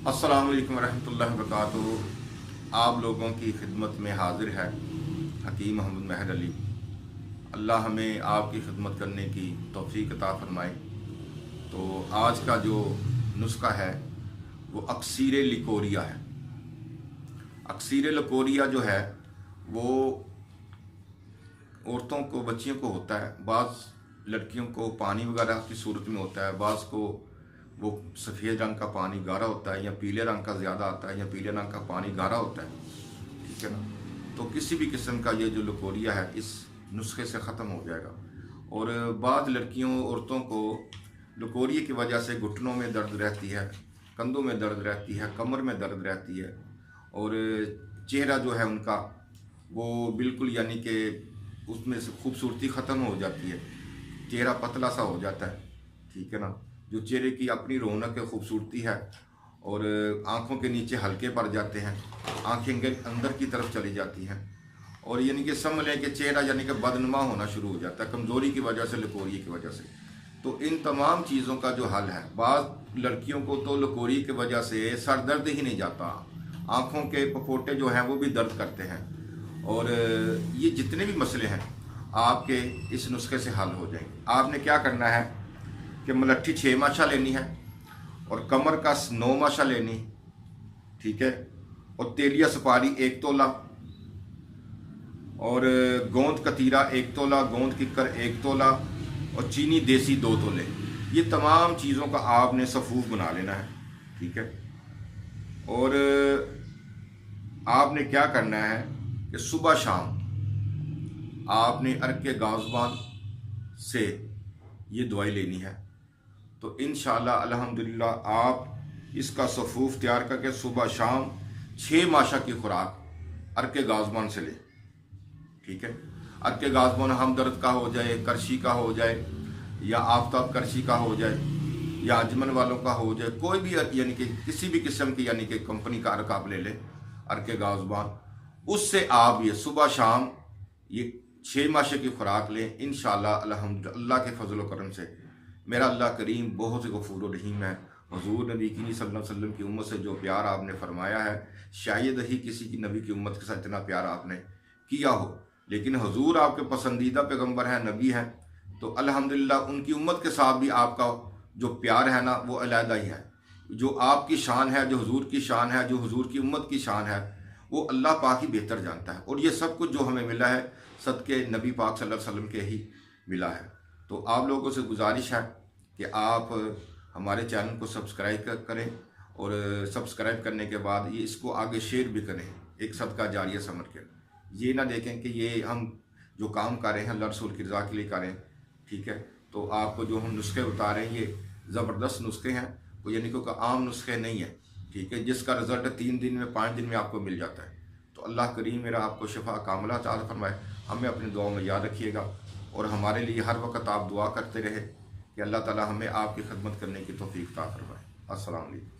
अस्सलाम वालेकुम रहमतुल्लाहि व बरकातुहू। आप लोगों की खिदमत में हाजिर है हकीम मोहम्मद महर अली। अल्लाह हमें आपकी खिदमत करने की तौफीक अता फरमाए। तो आज का जो नुस्खा है वो अक्सीर लिकोरिया है। अक्सीर लिकोरिया जो है वो औरतों को, बच्चियों को होता है। बाज़ लड़कियों को पानी वगैरह की सूरत में होता है, बाज़ को वो सफ़ेद रंग का पानी गाढ़ा होता है या पीले रंग का ज़्यादा आता है या पीले रंग का पानी गाढ़ा होता है, ठीक है ना। तो किसी भी किस्म का ये जो लिकोरिया है इस नुस्खे से ख़त्म हो जाएगा। और बाद लड़कियों, औरतों को लिकोरिया की वजह से घुटनों में दर्द रहती है, कंधों में दर्द रहती है, कमर में दर्द रहती है और चेहरा जो है उनका वो बिल्कुल यानी कि उसमें से खूबसूरती ख़त्म हो जाती है, चेहरा पतला सा हो जाता है, ठीक है ना। जो चेहरे की अपनी रौनक है, खूबसूरती है और आँखों के नीचे हल्के पड़ जाते हैं, आँखें अंदर की तरफ चली जाती हैं और यानी कि समझ लें कि चेहरा यानी कि बदनुमा होना शुरू हो जाता है कमज़ोरी की वजह से, लिकोरिया की वजह से। तो इन तमाम चीज़ों का जो हल है, बाज़ लड़कियों को तो लिकोरिया की वजह से सर दर्द ही नहीं जाता, आँखों के पपोटे जो हैं वो भी दर्द करते हैं और ये जितने भी मसले हैं आपके इस नुस्खे से हल हो जाएंगे। आपने क्या करना है कि मलट्ठी 6 माशा लेनी है और कमर का 9 माशा लेनी, ठीक है, और तेलिया सुपारी 1 तोला और गोंद कतीरा 1 तोला, गोंद किक्कर 1 तोला और चीनी देसी 2 तोले। ये तमाम चीज़ों का आपने सफूफ बना लेना है, ठीक है। और आपने क्या करना है कि सुबह शाम आपने अर्क के गाज़बान से ये दवाई लेनी है। तो इंशाअल्लाह अल्हम्दुलिल्लाह आप इसका सफूफ तैयार करके सुबह शाम 6 माशा की खुराक अर्क के गाज़बान से लें, ठीक है। अर्क के गाज़बान हमदर्द का हो जाए, करशी का हो जाए या आफ्ताब करशी का हो जाए या अजमन वालों का हो जाए, कोई भी यानी कि किसी भी किस्म की यानी कि कंपनी का अर्क आप ले लें, अर्क के गाज़बान, उससे आप ये सुबह शाम ये 6 माशे की खुराक लें। इंशाअल्लाह अल्हम्दुलिल्लाह अल्लाह के फजल व करम से मेरा अल्लाह करीम बहुत ही गफूर और रहीम है। हुजूर नबी की सल्लल्लाहु अलैहि वसल्लम की उम्मत से जो प्यार आपने फरमाया है, शायद ही किसी की नबी की उम्मत के साथ इतना प्यार आपने किया हो। लेकिन हुजूर आपके पसंदीदा पैगंबर हैं, नबी हैं, तो अल्हम्दुलिल्लाह उनकी उम्मत के साथ भी आपका जो प्यार है ना वो अलहदा ही है। जो आपकी शान है, जो हुजूर की शान है, जो हुजूर की उम्मत की शान है, वो अल्लाह पाक ही बेहतर जानता है। और ये सब कुछ जो हमें मिला है सदके नबी पाक सल्लल्लाहु अलैहि वसल्लम के ही मिला है। तो आप लोगों से गुजारिश है कि आप हमारे चैनल को सब्सक्राइब करें और सब्सक्राइब करने के बाद ये इसको आगे शेयर भी करें, एक सदका जारिया समझ के। ये ना देखें कि ये हम जो काम कर रहे हैं अल्लाह रसूल की रज़ा के लिए करें, ठीक है। तो आपको जो हम नुस्खे बता रहे हैं ये ज़बरदस्त नुस्खे हैं, कोई यानी कोई आम नुस्खे नहीं है, ठीक है, जिसका रिज़ल्ट 3 दिन में 5 दिन में आपको मिल जाता है। तो अल्लाह करीम मेरा आपको शफा कामला अता फरमाए। हमें अपनी दुआओं में याद रखिएगा और हमारे लिए हर वक्त आप दुआ करते रहे कि अल्लाह ताला हमें आपकी खिदमत करने की तौफीक अता फरमाए। अस्सलाम वालेकुम।